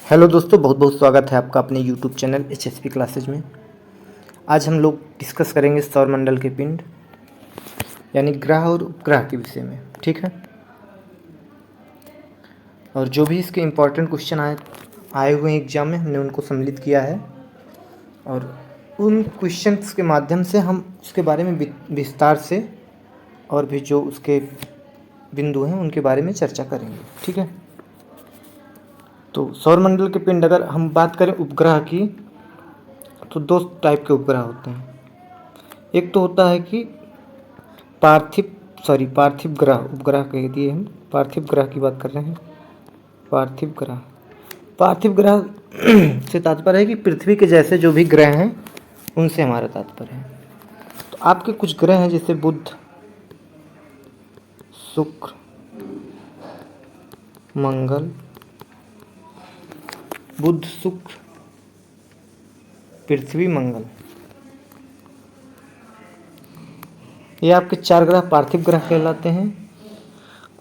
Hello दोस्तों, बहुत बहुत स्वागत है आपका अपने यूट्यूब चैनल HSP क्लासेज में। आज हम लोग डिस्कस करेंगे सौरमंडल के पिंड यानी ग्रह और उपग्रह के विषय में। ठीक है, और जो भी इसके इम्पोर्टेंट क्वेश्चन आए हुए हैं एग्जाम में, हमने उनको सम्मिलित किया है और उन क्वेश्चंस के माध्यम से हम उसके बारे में विस्तार से और भी जो उसके बिंदु हैं उनके बारे में चर्चा करेंगे। ठीक है, तो सौरमंडल के पिंड अगर हम बात करें उपग्रह की, तो दो टाइप के उपग्रह होते हैं। एक तो होता है कि पार्थिव ग्रह, उपग्रह कह दिए हम, पार्थिव ग्रह की बात कर रहे हैं। पार्थिव ग्रह से तात्पर्य है कि पृथ्वी के जैसे जो भी ग्रह हैं उनसे हमारा तात्पर्य है। तो आपके कुछ ग्रह हैं जैसे बुध, शुक्र, मंगल, बुध, शुक्र, पृथ्वी, मंगल, ये आपके 4 ग्रह पार्थिव ग्रह कहलाते हैं।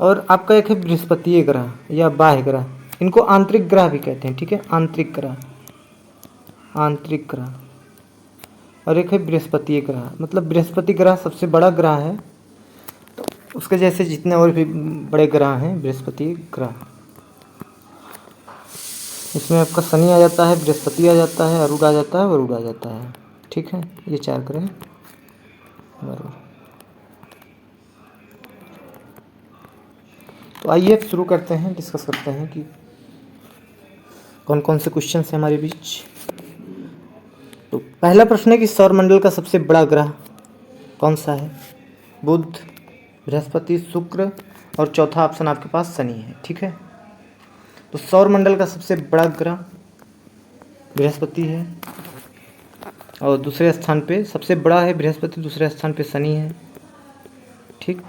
और आपका एक है बृहस्पतीय ग्रह या बाह्य ग्रह, इनको आंतरिक ग्रह भी कहते हैं। ठीक है, आंतरिक ग्रह। और एक है बृहस्पतीय ग्रह, मतलब बृहस्पति ग्रह सबसे बड़ा ग्रह है, तो उसके जैसे जितने और भी बड़े ग्रह हैं बृहस्पति ग्रह। इसमें आपका शनि आ जाता है, बृहस्पति आ जाता है, अरुण आ जाता है, वरुण आ जाता है। ठीक है, ये 4 ग्रह बराबर। तो आइए शुरू करते हैं, डिस्कस करते हैं कि कौन कौन से क्वेश्चन हैं हमारे बीच। तो पहला प्रश्न है कि सौरमंडल का सबसे बड़ा ग्रह कौन सा है? बुध, बृहस्पति, शुक्र और चौथा ऑप्शन आपके पास शनि है। ठीक है, तो सौरमंडल का सबसे बड़ा ग्रह बृहस्पति है और दूसरे स्थान पे सबसे बड़ा है बृहस्पति, दूसरे स्थान पे शनि है। ठीक,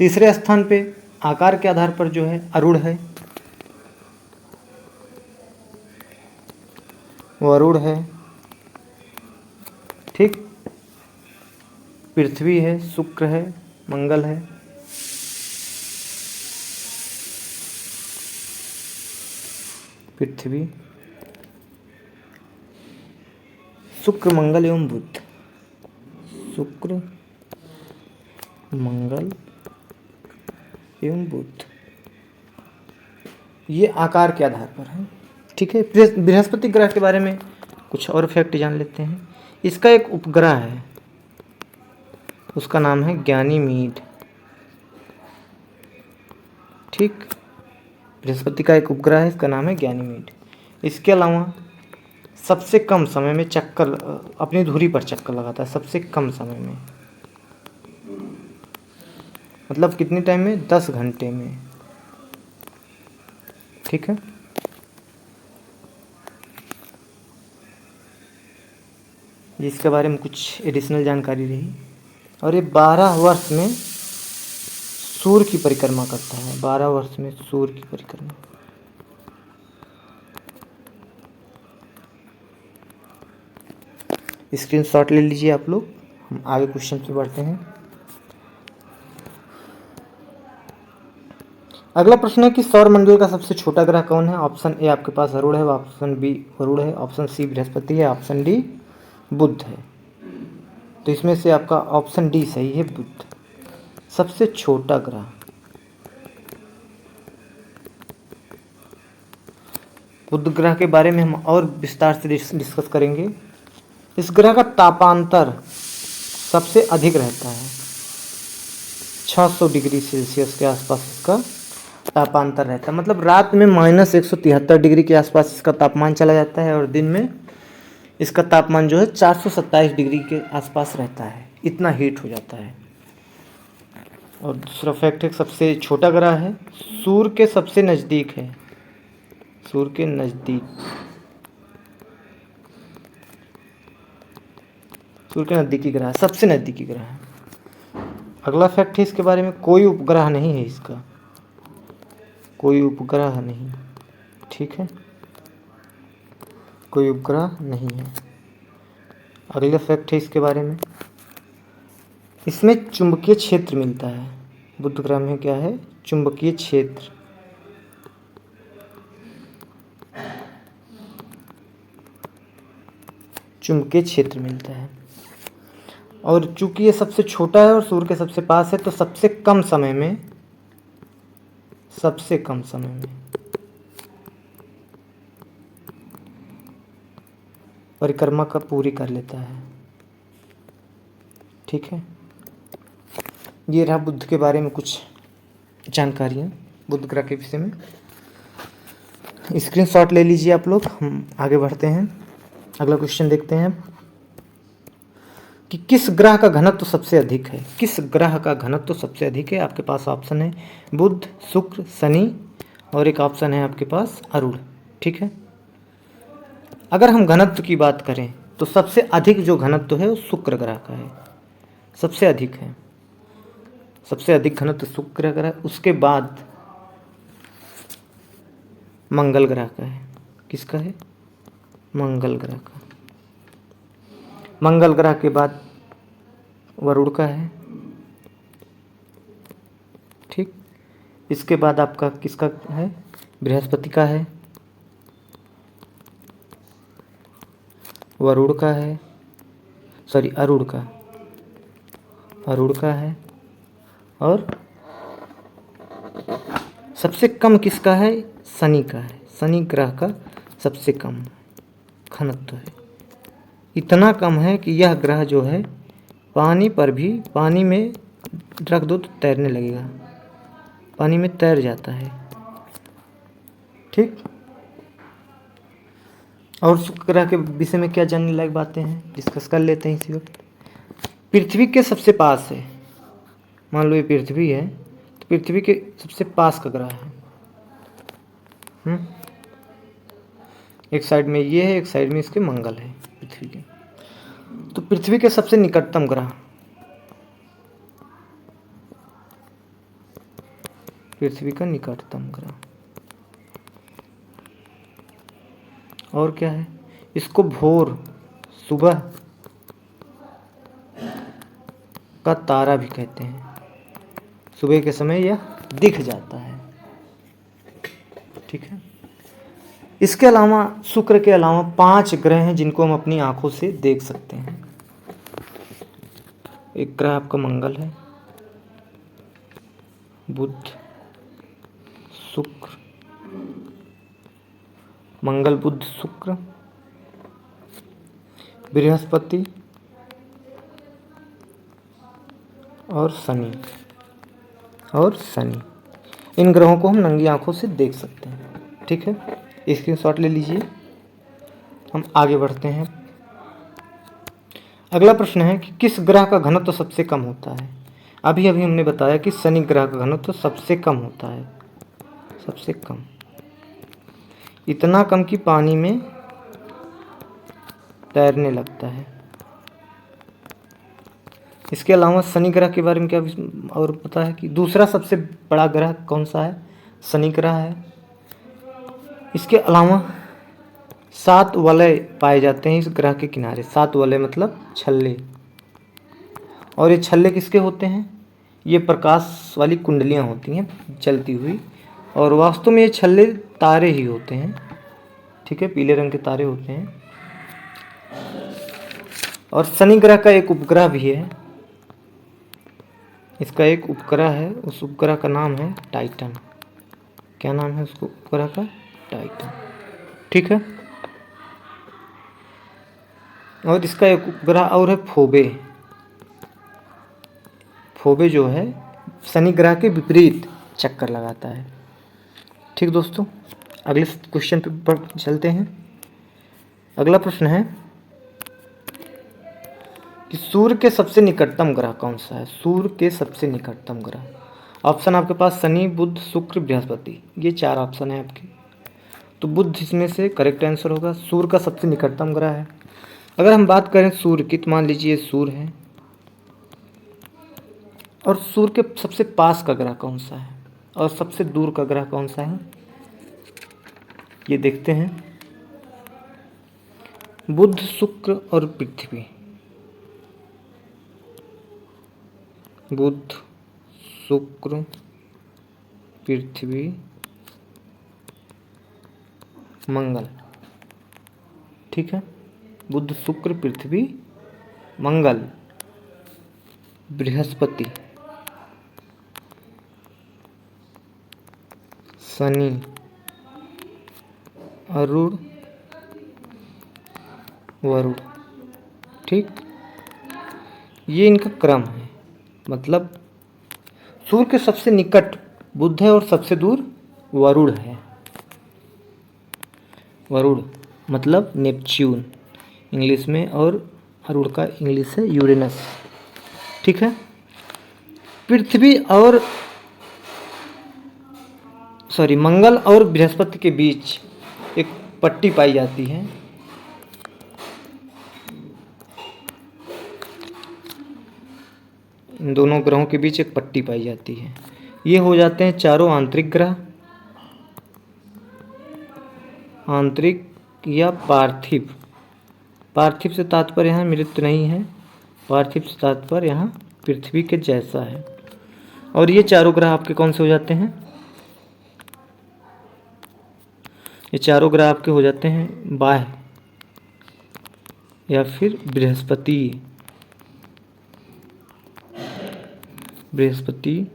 तीसरे स्थान पे आकार के आधार पर जो है अरुण है, वो अरुण है। ठीक, पृथ्वी है, शुक्र है, मंगल है। पृथ्वी, शुक्र, मंगल एवं बुध। शुक्र, मंगल एवं बुध, ये आकार के आधार पर है। ठीक है, बृहस्पति ग्रह के बारे में कुछ और फैक्ट जान लेते हैं। इसका एक उपग्रह है, उसका नाम है गैनीमीड। ठीक, बृहस्पति का एक उपग्रह है, इसका नाम है गैनीमीड। इसके अलावा सबसे कम समय में चक्कर, अपनी धुरी पर चक्कर लगाता है, सबसे कम समय में, मतलब कितने टाइम में? 10 घंटे में। ठीक है, इसके बारे में कुछ एडिशनल जानकारी रही। और ये 12 वर्ष में सूर्य की परिक्रमा करता है, 12 वर्ष में सूर्य की परिक्रमा। स्क्रीनशॉट ले लीजिए आप लोग, हम आगे क्वेश्चन पे बढ़ते हैं। अगला प्रश्न है कि सौरमंडल का सबसे छोटा ग्रह कौन है? ऑप्शन ए आपके पास अरुण है, ऑप्शन बी वरुण है, ऑप्शन सी बृहस्पति है, ऑप्शन डी बुध है। तो इसमें से आपका ऑप्शन डी सही है, बुध सबसे छोटा ग्रह। बुध ग्रह के बारे में हम और विस्तार से डिस्कस करेंगे। इस ग्रह का तापांतर सबसे अधिक रहता है, 600 डिग्री सेल्सियस के आसपास इसका तापांतर रहता है। मतलब रात में -173 डिग्री के आसपास इसका तापमान चला जाता है और दिन में इसका तापमान जो है 427 डिग्री के आसपास रहता है, इतना हीट हो जाता है। और दूसरा फैक्ट है, सबसे छोटा ग्रह है, सूर्य के सबसे नज़दीक है, सूर्य के नज़दीक, सूर्य के नज़दीकी ग्रह है, सबसे नज़दीकी ग्रह है। अगला फैक्ट है इसके बारे में, कोई उपग्रह नहीं है इसका, कोई उपग्रह नहीं। ठीक है, कोई उपग्रह नहीं है। अगला फैक्ट है इसके बारे में, इसमें चुंबकीय क्षेत्र मिलता है। बुध ग्रह में क्या है? चुंबकीय क्षेत्र। चुंबकीय क्षेत्र मिलता है। और चूंकि ये सबसे छोटा है और सूर्य के सबसे पास है, तो सबसे कम समय में परिक्रमा का पूरी कर लेता है। ठीक है, ये रहा बुध के बारे में कुछ जानकारियाँ बुध ग्रह के विषय में। स्क्रीनशॉट ले लीजिए आप लोग। हम आगे बढ़ते हैं, अगला क्वेश्चन देखते हैं कि किस ग्रह का घनत्व सबसे अधिक है। किस ग्रह का घनत्व सबसे अधिक है? आपके पास ऑप्शन है बुध, शुक्र, शनि और एक ऑप्शन है आपके पास अरुण। ठीक है, अगर हम घनत्व की बात करें तो सबसे अधिक जो घनत्व है वो शुक्र ग्रह का है, सबसे अधिक है। सबसे अधिक घनत्व शुक्र ग्रह, उसके बाद मंगल ग्रह का है। किसका है? मंगल ग्रह का। मंगल ग्रह के बाद वरुण का है। ठीक, इसके बाद आपका किसका है? बृहस्पति का है, वरुण का है, सॉरी अरुण का है। और सबसे कम किसका है? शनि का है। शनि ग्रह का सबसे कम घनत्व है। इतना कम है कि यह ग्रह जो है पानी में रख दो तो तैरने लगेगा, पानी में तैर जाता है। ठीक, और शुक्र ग्रह के विषय में क्या जानने लायक बातें हैं, डिस्कस कर लेते हैं इसी वक्त। पृथ्वी के सबसे पास है, मान लो ये पृथ्वी है, तो पृथ्वी के सबसे पास का ग्रह है। एक साइड में ये है, एक साइड में इसके मंगल है पृथ्वी के। तो पृथ्वी के सबसे निकटतम ग्रह, पृथ्वी का निकटतम ग्रह और क्या है? इसको भोर, सुबह का तारा भी कहते हैं। सुबह के समय यह दिख जाता है। ठीक है, इसके अलावा शुक्र के अलावा 5 ग्रह हैं जिनको हम अपनी आंखों से देख सकते हैं। एक ग्रह आपका मंगल है, बुध, शुक्र, मंगल, बुध, शुक्र, बृहस्पति और शनि। इन ग्रहों को हम नंगी आंखों से देख सकते हैं। ठीक है, स्क्रीनशॉट ले लीजिए। हम आगे बढ़ते हैं। अगला प्रश्न है कि किस ग्रह का घनत्व सबसे कम होता है। अभी हमने बताया कि शनि ग्रह का घनत्व सबसे कम होता है, सबसे कम, इतना कम कि पानी में तैरने लगता है। इसके अलावा शनि ग्रह के बारे में क्या और पता है कि दूसरा सबसे बड़ा ग्रह कौन सा है? शनि ग्रह है। इसके अलावा 7 वलय पाए जाते हैं इस ग्रह के किनारे। 7 वलय मतलब छल्ले। और ये छल्ले किसके होते हैं? ये प्रकाश वाली कुंडलियां होती हैं चलती हुई, और वास्तव में ये छल्ले तारे ही होते हैं। ठीक है, पीले रंग के तारे होते हैं। और शनि ग्रह का एक उपग्रह भी है, इसका एक उपग्रह है, उस उपग्रह का नाम है टाइटन। क्या नाम है उसको उपग्रह का? टाइटन। ठीक है, और इसका एक उपग्रह और है फोबे। फोबे जो है शनि ग्रह के विपरीत चक्कर लगाता है। ठीक दोस्तों, अगले क्वेश्चन पर चलते हैं। अगला प्रश्न है कि सूर्य के सबसे निकटतम ग्रह कौन सा है? सूर्य के सबसे निकटतम ग्रह, ऑप्शन आपके पास शनि, बुध, शुक्र, बृहस्पति, ये 4 ऑप्शन है आपके। तो बुध इसमें से करेक्ट आंसर होगा। सूर्य का सबसे निकटतम ग्रह है। अगर हम बात करें सूर्य की, तो मान लीजिए सूर्य है, और सूर्य के सबसे पास का ग्रह कौन सा है और सबसे दूर का ग्रह कौन सा है, ये देखते हैं। बुध, शुक्र और पृथ्वी। बुध, शुक्र, पृथ्वी, मंगल। ठीक है, बुध, शुक्र, पृथ्वी, मंगल, बृहस्पति, शनि, अरुण, वरुण। ठीक, ये इनका क्रम है। मतलब सूर्य के सबसे निकट बुध है और सबसे दूर वरुण है। वरुण मतलब नेपच्यून इंग्लिश में, और अरुण का इंग्लिश है यूरेनस। ठीक है। पृथ्वी और मंगल और बृहस्पति के बीच एक पट्टी पाई जाती है। इन दोनों ग्रहों के बीच एक पट्टी पाई जाती है। ये हो जाते हैं चारों आंतरिक ग्रह। आंतरिक या पार्थिव। पार्थिव से तात्पर्य यहाँ मृत नहीं है, पार्थिव से तात्पर्य यहाँ पृथ्वी के जैसा है। और ये चारों ग्रह आपके कौन से हो जाते हैं? ये चारों ग्रह आपके हो जाते हैं बाह्य या फिर बृहस्पति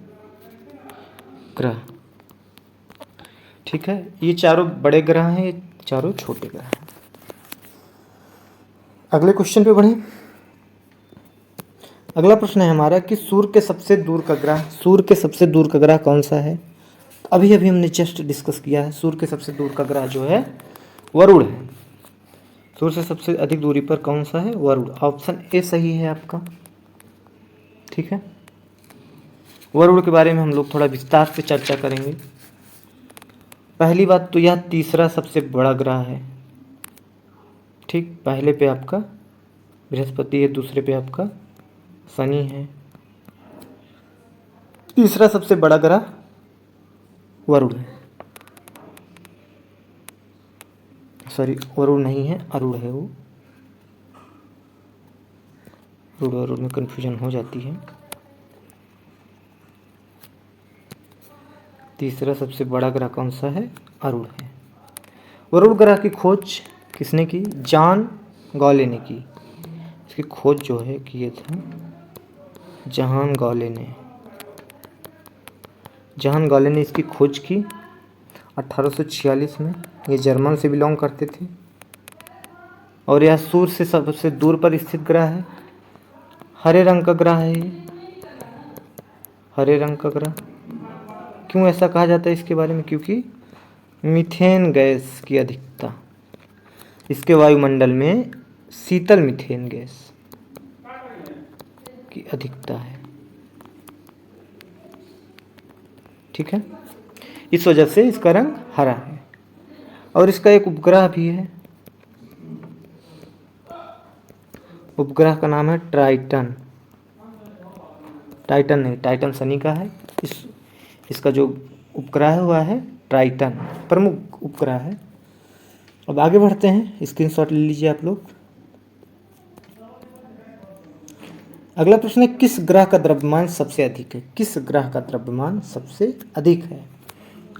ग्रह। ठीक है। ये चारों बड़े ग्रह हैं, ये चारों छोटे ग्रह हैं। अगले क्वेश्चन पे बढ़ें। अगला प्रश्न है हमारा कि सूर्य के सबसे दूर का ग्रह कौन सा है? अभी हमने जस्ट डिस्कस किया है। सूर्य के सबसे दूर का ग्रह जो है वरुण है। सूर्य से सबसे अधिक दूरी पर कौन सा है? वरुण। ऑप्शन ए सही है आपका। ठीक है। वरुण के बारे में हम लोग थोड़ा विस्तार से चर्चा करेंगे। पहली बात तो यह तीसरा सबसे बड़ा ग्रह है। ठीक, पहले पे आपका बृहस्पति है, दूसरे पे आपका शनि है, तीसरा सबसे बड़ा ग्रह वरुण है। सॉरी, वरुण नहीं है, अरुण है वो। वरुण में कन्फ्यूजन हो जाती है। तीसरा सबसे बड़ा ग्रह कौन सा है? अरुण है। वरुण ग्रह की खोज किसने की? जॉन गॉले ने की। इसकी खोज जो है किए थे जॉन गॉले ने इसकी खोज की 1846 में। ये जर्मन से बिलोंग करते थे और यह सूर्य से सबसे दूर पर स्थित ग्रह है। हरे रंग का ग्रह है ये, हरे रंग का ग्रह। क्यों ऐसा कहा जाता है इसके बारे में? क्योंकि मीथेन गैस की अधिकता, इसके वायुमंडल में शीतल मीथेन गैस की अधिकता है। ठीक है। इस वजह से इसका रंग हरा है। और इसका एक उपग्रह भी है। उपग्रह का नाम है ट्राइटन। टाइटन नहीं, टाइटन शनि का है। इसका जो उपग्रह हुआ है ट्राइटन, प्रमुख उपग्रह है। अब आगे बढ़ते हैं, स्क्रीनशॉट ले लीजिए आप लोग। अगला प्रश्न है किस ग्रह का द्रव्यमान सबसे अधिक है? किस ग्रह का द्रव्यमान सबसे अधिक है?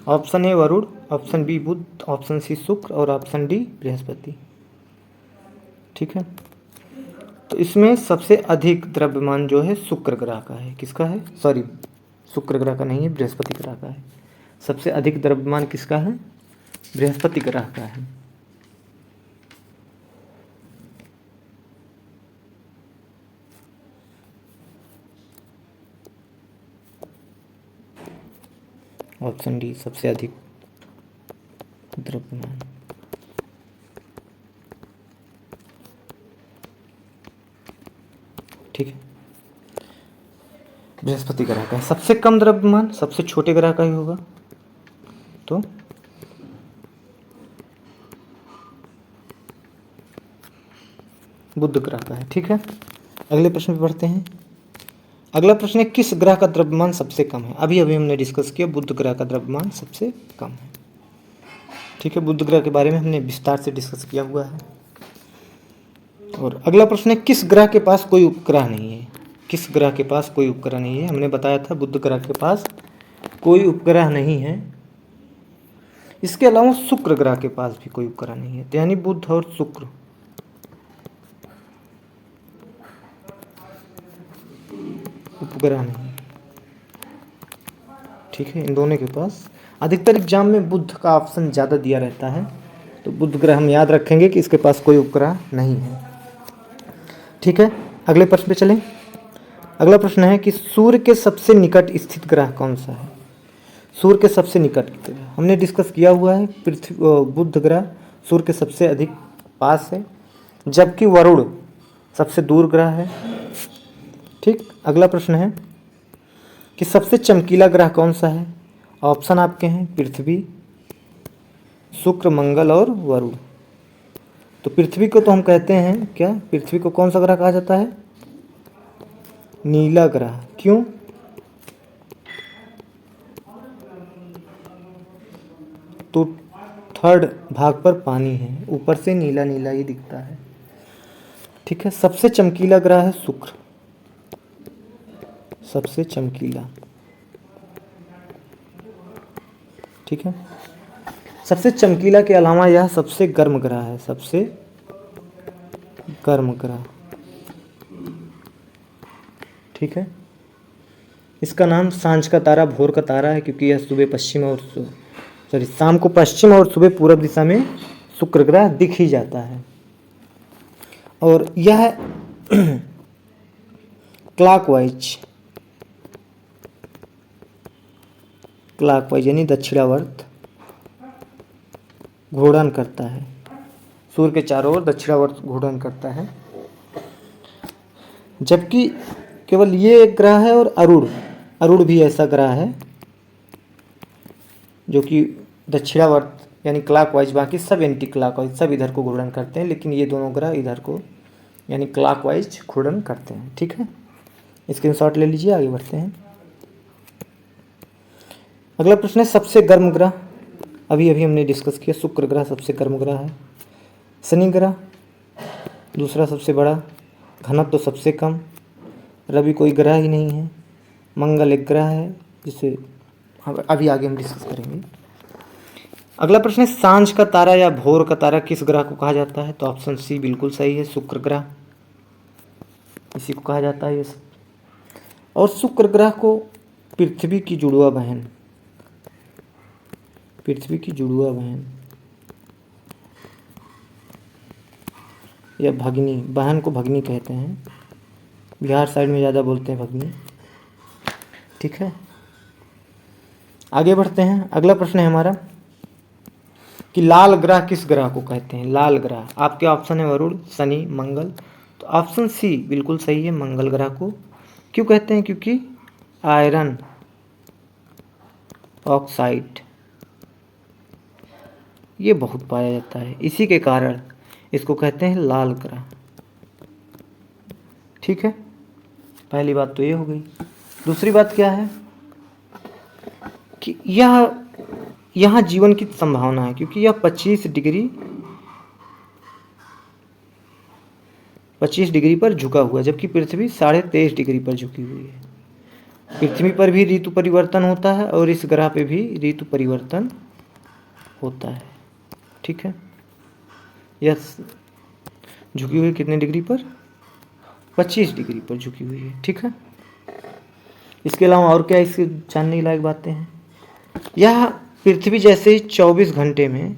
Option A Varun, option B Budh, option C Shukra और ऑप्शन डी बृहस्पति। ठीक है। तो इसमें सबसे अधिक द्रव्यमान जो है शुक्र ग्रह का है। किसका है? सॉरी, शुक्र ग्रह का नहीं है, बृहस्पति ग्रह का है। सबसे अधिक द्रव्यमान किसका है? बृहस्पति ग्रह का है। ऑप्शन डी सबसे अधिक द्रव्यमान। ठीक है। बृहस्पति ग्रह का है। सबसे कम द्रव्यमान सबसे छोटे ग्रह का ही होगा, तो बुध ग्रह का है। ठीक है। अगले प्रश्न पे बढ़ते हैं। अगला प्रश्न है किस ग्रह का द्रव्यमान सबसे कम है? अभी हमने डिस्कस किया बुध ग्रह का द्रव्यमान सबसे कम है। ठीक है। बुध ग्रह के बारे में हमने विस्तार से डिस्कस किया हुआ है। और अगला प्रश्न है किस ग्रह के पास कोई उपग्रह नहीं है? किस ग्रह के पास कोई उपग्रह नहीं है? हमने बताया था बुध ग्रह के पास कोई उपग्रह नहीं है। इसके अलावा शुक्र ग्रह के पास भी कोई उपग्रह नहीं है। तो यानी बुध और शुक्र उपग्रह नहीं। ठीक है, इन दोनों के पास अधिकतर एग्जाम में बुध का ऑप्शन ज़्यादा दिया रहता है, तो बुध ग्रह हम याद रखेंगे कि इसके पास कोई उपग्रह नहीं है। ठीक है, अगले प्रश्न पे चलें। अगला प्रश्न है कि सूर्य के सबसे निकट स्थित ग्रह कौन सा है। सूर्य के सबसे निकट ग्रह हमने डिस्कस किया हुआ है, पृथ्वी बुध ग्रह सूर्य के सबसे अधिक पास है, जबकि वरुण सबसे दूर ग्रह है। ठीक, अगला प्रश्न है कि सबसे चमकीला ग्रह कौन सा है। ऑप्शन आपके हैं पृथ्वी, शुक्र, मंगल और वरुण। तो पृथ्वी को तो हम कहते हैं क्या, पृथ्वी को कौन सा ग्रह कहा जाता है, नीला ग्रह। क्यों, तो थर्ड भाग पर पानी है, ऊपर से नीला नीला ही दिखता है। ठीक है, सबसे चमकीला ग्रह है शुक्र, सबसे चमकीला। ठीक है, सबसे चमकीला के अलावा यह सबसे गर्म ग्रह है, सबसे गर्म ग्रह। ठीक है, इसका नाम सांझ का तारा, भोर का तारा है, क्योंकि यह सुबह पश्चिम और शाम को पश्चिम और सुबह पूरब दिशा में शुक्र ग्रह दिख ही जाता है। और यह क्लॉकवाइज यानी दक्षिणावर्त घूर्णन करता है, सूर्य के चारों ओर दक्षिणावर्त घूर्णन करता है। जबकि केवल ये एक ग्रह है, और अरुण भी ऐसा ग्रह है जो कि दक्षिणावर्त यानी क्लॉकवाइज, बाकी सब एंटी क्लॉकवाइज, सब इधर को घूर्णन करते हैं, लेकिन ये दोनों ग्रह इधर को यानी क्लॉकवाइज घूर्णन करते हैं। ठीक है, स्क्रीनशॉट ले लीजिए, आगे बढ़ते हैं। अगला प्रश्न है सबसे गर्म ग्रह। अभी हमने डिस्कस किया, शुक्र ग्रह सबसे गर्म ग्रह है, शनि ग्रह दूसरा सबसे बड़ा, घनत्व तो सबसे कम, रवि कोई ग्रह ही नहीं है, मंगल एक ग्रह है जिसे अभी आगे हम डिस्कस करेंगे। अगला प्रश्न है सांझ का तारा या भोर का तारा किस ग्रह को कहा जाता है। तो ऑप्शन सी बिल्कुल सही है, शुक्र ग्रह, इसी को कहा जाता है ये सब। और शुक्र ग्रह को पृथ्वी की जुड़वा बहन, पृथ्वी की जुड़वा बहन या भगनी, बहन को भगनी कहते हैं, बिहार साइड में ज़्यादा बोलते हैं भगनी। ठीक है, आगे बढ़ते हैं। अगला प्रश्न है हमारा कि लाल ग्रह किस ग्रह को कहते हैं। लाल ग्रह आपके ऑप्शन है वरुण, शनि, मंगल। तो ऑप्शन सी बिल्कुल सही है, मंगल ग्रह को। क्यों कहते हैं, क्योंकि आयरन ऑक्साइड ये बहुत पाया जाता है, इसी के कारण इसको कहते हैं लाल ग्रह। ठीक है, पहली बात तो ये हो गई। दूसरी बात क्या है कि यहाँ जीवन की संभावना है, क्योंकि यह 25 डिग्री पर झुका हुआ है, जबकि पृथ्वी 23.5 डिग्री पर झुकी हुई है। पृथ्वी पर भी ऋतु परिवर्तन होता है और इस ग्रह पे भी ऋतु परिवर्तन होता है। ठीक है, यह झुकी हुई कितने डिग्री पर, 25 डिग्री पर झुकी हुई है। ठीक है, इसके अलावा और क्या इसके जानने लायक बातें हैं। यह पृथ्वी जैसे ही 24 घंटे में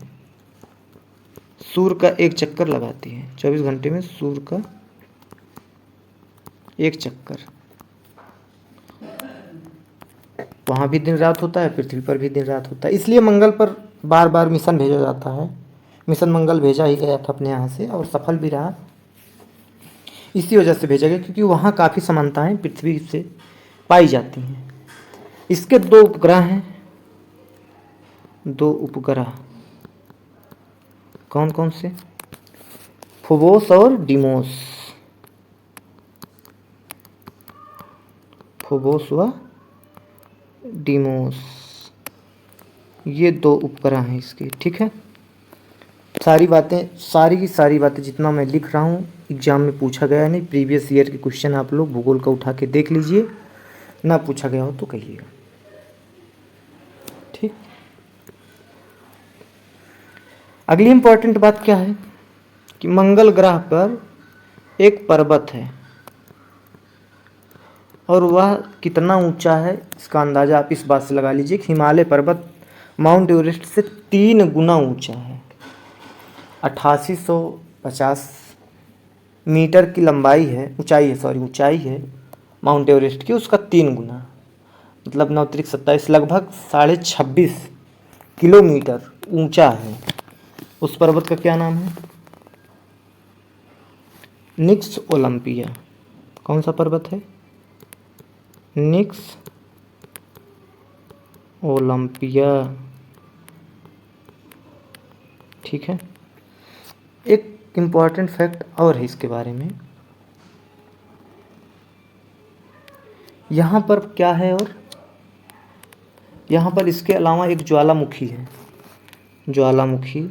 सूर्य का एक चक्कर लगाती है, 24 घंटे में सूर्य का एक चक्कर, वहाँ भी दिन रात होता है, पृथ्वी पर भी दिन रात होता है। इसलिए मंगल पर बार बार मिशन भेजा जाता है। मिशन मंगल भेजा ही गया था अपने यहाँ से और सफल भी रहा, इसी वजह से भेजा गया क्योंकि वहाँ काफ़ी समानताएं पृथ्वी से पाई जाती हैं। इसके 2 उपग्रह हैं, 2 उपग्रह कौन कौन से, फोबोस और डिमोस। फोबोस व डिमोस, ये 2 उपग्रह हैं इसके। ठीक है, सारी की सारी बातें जितना मैं लिख रहा हूँ एग्जाम में पूछा गया नहीं, प्रीवियस ईयर के क्वेश्चन आप लोग भूगोल का उठा के देख लीजिए, ना पूछा गया हो तो कहिएगा। ठीक, अगली इंपॉर्टेंट बात क्या है कि मंगल ग्रह पर एक पर्वत है, और वह कितना ऊंचा है इसका अंदाज़ा आप इस बात से लगा लीजिए कि हिमालय पर्वत माउंट एवरेस्ट से 3 गुना ऊंचा है। 8850 मीटर की लंबाई है, ऊंचाई है माउंट एवरेस्ट की, उसका 3 गुना, मतलब 9×27 लगभग 26.5 किलोमीटर ऊंचा है। उस पर्वत का क्या नाम है? निक्स ओलंपिया। कौन सा पर्वत है? निक्स ओलंपिया। ठीक है। एक इम्पॉर्टेंट फैक्ट और है इसके बारे में, यहाँ पर क्या है, और यहाँ पर इसके अलावा एक ज्वालामुखी है। ज्वालामुखी,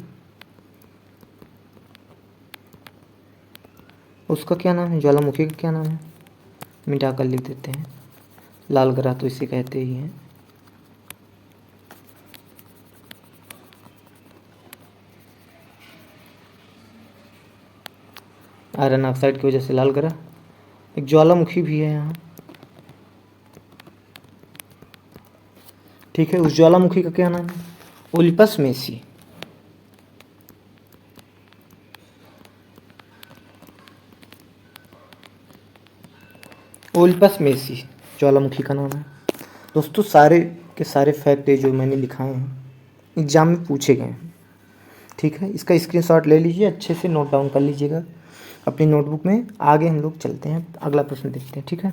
उसका क्या नाम है? ज्वालामुखी का क्या नाम है? मिटा कर लिख देते हैं, लाल ग्रह तो इसे कहते ही हैं। आयरन ऑक्साइड की वजह से लाल ग्रह। एक ज्वालामुखी भी है यहाँ। ठीक है, उस ज्वालामुखी का क्या नाम है? Olympus Messi. ओलिपस मेसी ज्वालामुखी का नाम है। दोस्तों सारे के सारे फैक्ट जो मैंने लिखाए हैं एग्जाम में पूछे गए हैं। ठीक है, इसका स्क्रीनशॉट ले लीजिए, अच्छे से नोट डाउन कर लीजिएगा अपनी नोटबुक में। आगे हम लोग चलते हैं, अगला प्रश्न देखते हैं। ठीक है,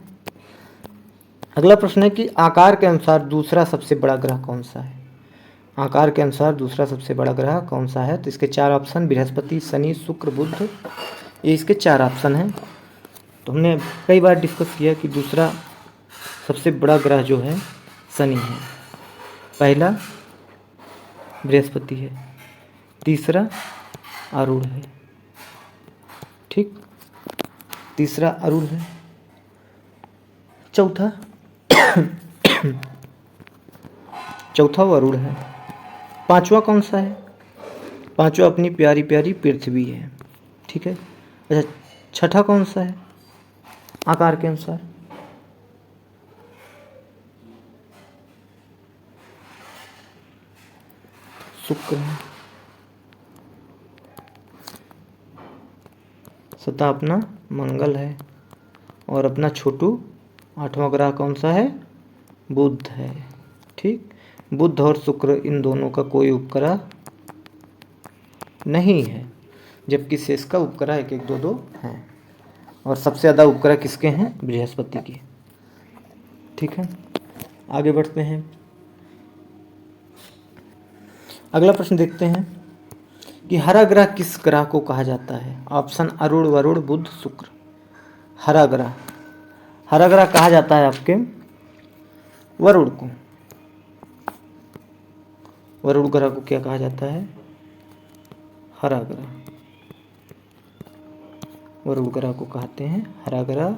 अगला प्रश्न है कि आकार के अनुसार दूसरा सबसे बड़ा ग्रह कौन सा है? आकार के अनुसार दूसरा सबसे बड़ा ग्रह कौन सा है? तो इसके 4 ऑप्शन, बृहस्पति, शनि, शुक्र, बुध, ये इसके 4 ऑप्शन हैं। तो हमने कई बार डिस्कस किया कि दूसरा सबसे बड़ा ग्रह जो है शनि है, पहला बृहस्पति है, तीसरा अरुण है। ठीक, तीसरा अरुण है, चौथा वरुण है। पांचवा कौन सा है? पांचवा अपनी प्यारी प्यारी पृथ्वी है। ठीक है, अच्छा छठा कौन सा है आकार के अनुसार? शुक्र है। सतह अपना मंगल है, और अपना छोटू 8वां ग्रह कौन सा है? बुध है। ठीक, बुध और शुक्र इन दोनों का कोई उपग्रह नहीं है, जबकि शेष का उपग्रह 1 1 2 2 हैं, और सबसे ज़्यादा उपग्रह किसके हैं? बृहस्पति के। ठीक है, आगे बढ़ते हैं, अगला प्रश्न देखते हैं कि हरा ग्रह किस ग्रह को कहा जाता है? ऑप्शन अरुण, वरुण, बुध, शुक्र। हरा ग्रह कहा जाता है आपके वरुण को। वरुण ग्रह को क्या कहा जाता है? हरा ग्रह। वरुण ग्रह को कहते हैं हरा ग्रह।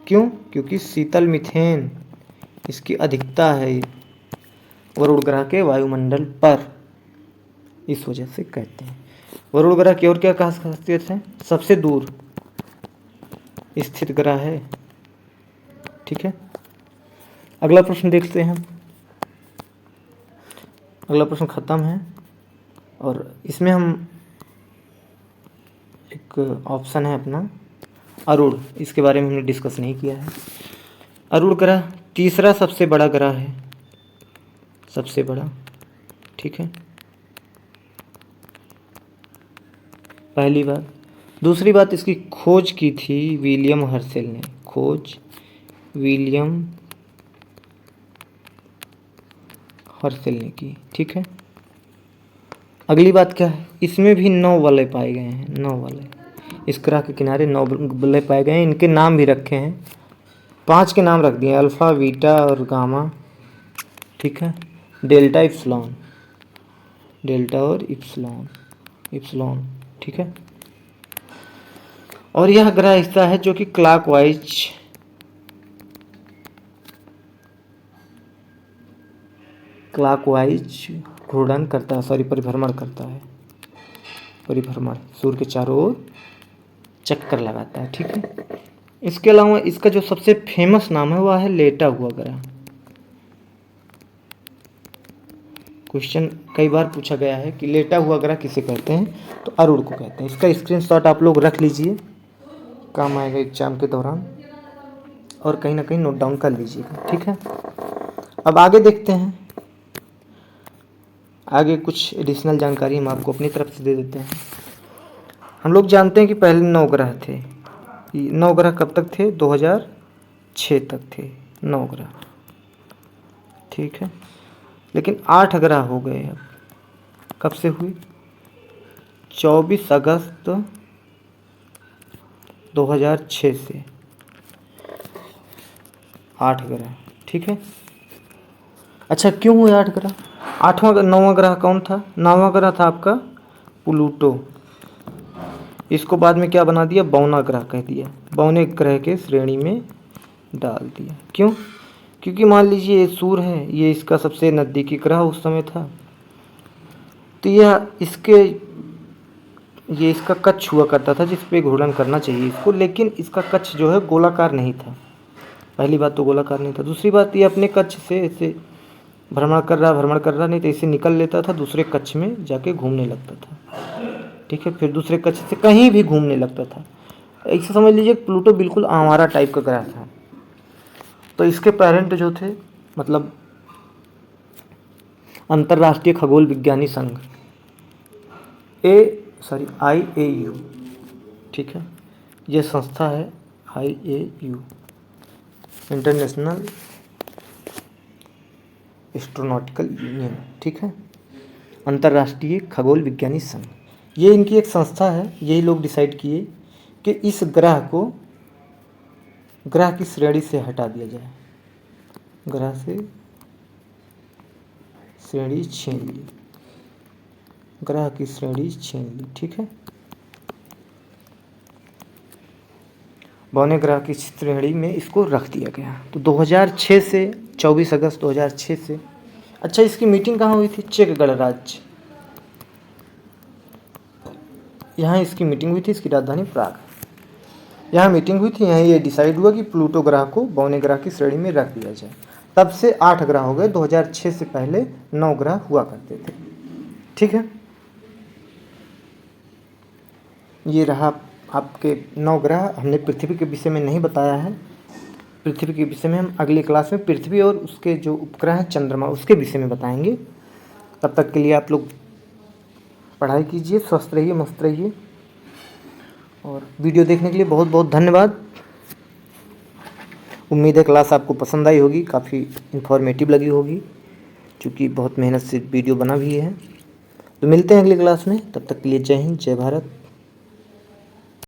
क्यों? क्योंकि शीतल मीथेन इसकी अधिकता है वरुण ग्रह के वायुमंडल पर, इस वजह से कहते हैं। वरुण ग्रह की और क्या खासियत है? सबसे दूर स्थित ग्रह है। ठीक है, अगला प्रश्न देखते हैं। अगला प्रश्न खत्म है, और इसमें हम एक ऑप्शन है अपना अरुण, इसके बारे में हमने डिस्कस नहीं किया है। अरुण ग्रह तीसरा सबसे बड़ा ग्रह है, सबसे बड़ा। ठीक है, पहली बात। दूसरी बात, इसकी खोज की थी विलियम हर्शेल ने। खोज विलियम हर्शेल ने की। ठीक है, अगली बात क्या है? इसमें भी 9 वलय पाए गए हैं। 9 वलय, इस ग्रह के किनारे 9 वलय पाए गए हैं। इनके नाम भी रखे हैं, 5 के नाम रख दिए, अल्फा, बीटा और गामा। ठीक है, डेल्टा, इप्सिलॉन, डेल्टा और इप्सिलॉन। ठीक है, और यह ग्रह ऐसा है जो कि क्लॉकवाइज घूर्णन करता है, परिभ्रमण करता है। परिभ्रमण, सूर्य के चारों ओर चक्कर लगाता है। ठीक है, इसके अलावा इसका जो सबसे फेमस नाम है वह है लेटा हुआ ग्रह। क्वेश्चन कई बार पूछा गया है कि लेटा हुआ ग्रह किसे कहते हैं, तो अरुण को कहते हैं। इसका स्क्रीनशॉट आप लोग रख लीजिए, काम आएगा एग्जाम के दौरान, और कहीं ना कहीं नोट डाउन कर लीजिएगा, ठीक है। अब आगे देखते हैं, आगे कुछ एडिशनल जानकारी हम आपको अपनी तरफ से दे देते हैं। हम लोग जानते हैं कि पहले 9 ग्रह थे। 9 ग्रह कब तक थे? 2006 तक थे 9 ग्रह, ठीक है। लेकिन 8 ग्रह हो गए अब। कब से हुई? 24 अगस्त 2006 से 8 ग्रह, ठीक है। अच्छा, क्यों हुए 8 ग्रह? 9वां ग्रह कौन था? 9वां ग्रह था आपका प्लूटो। इसको बाद में क्या बना दिया? बौना ग्रह कह दिया, बौने ग्रह के श्रेणी में डाल दिया। क्यों? क्योंकि मान लीजिए ये सूर्य है, ये इसका सबसे नज़दीकी ग्रह उस समय था, तो ये इसका कक्ष हुआ करता था जिस पे घूर्णन करना चाहिए इसको, लेकिन इसका कक्ष जो है गोलाकार नहीं था। पहली बात तो गोलाकार नहीं था। दूसरी बात, ये अपने कक्ष से ऐसे भ्रमण कर रहा नहीं तो इसे निकल लेता था, दूसरे कक्ष में जाके घूमने लगता था, ठीक है। फिर दूसरे कक्ष से कहीं भी घूमने लगता था। ऐसे समझ लीजिए प्लूटो बिल्कुल आवारा टाइप का ग्रह था। तो इसके पेरेंट जो थे, मतलब अंतर्राष्ट्रीय खगोल विज्ञानी संघ IAU, ठीक है, ये संस्था है IAU, इंटरनेशनल एस्ट्रोनॉटिकल यूनियन, ठीक है, अंतर्राष्ट्रीय खगोल विज्ञानी संघ। ये इनकी एक संस्था है। यही लोग डिसाइड किए कि इस ग्रह की श्रेणी से हटा दिया जाए, ग्रह से श्रेणी छीन ली, ग्रह की श्रेणी छीन ली, ठीक है। बौने ग्रह की श्रेणी में इसको रख दिया गया। तो 2006 से 24 अगस्त 2006 से। अच्छा, इसकी मीटिंग कहाँ हुई थी? चेक गणराज्य, यहाँ इसकी मीटिंग हुई थी, इसकी राजधानी प्राग, यहाँ मीटिंग हुई थी। यहाँ ये डिसाइड हुआ कि प्लूटो ग्रह को बौने ग्रह की श्रेणी में रख दिया जाए। तब से 8 ग्रह हो गए। 2006 से पहले 9 ग्रह हुआ करते थे, ठीक है। ये रहा आपके 9 ग्रह। हमने पृथ्वी के विषय में नहीं बताया है। पृथ्वी के विषय में हम अगली क्लास में पृथ्वी और उसके जो उपग्रह हैं चंद्रमा, उसके विषय में बताएंगे। तब तक के लिए आप लोग पढ़ाई कीजिए, स्वस्थ रहिए, मस्त रहिए, और वीडियो देखने के लिए बहुत बहुत धन्यवाद। उम्मीद है क्लास आपको पसंद आई होगी, काफ़ी इन्फॉर्मेटिव लगी होगी, क्योंकि बहुत मेहनत से वीडियो बना भी है। तो मिलते हैं अगली क्लास में, तब तक के लिए जय हिंद, जय भारत।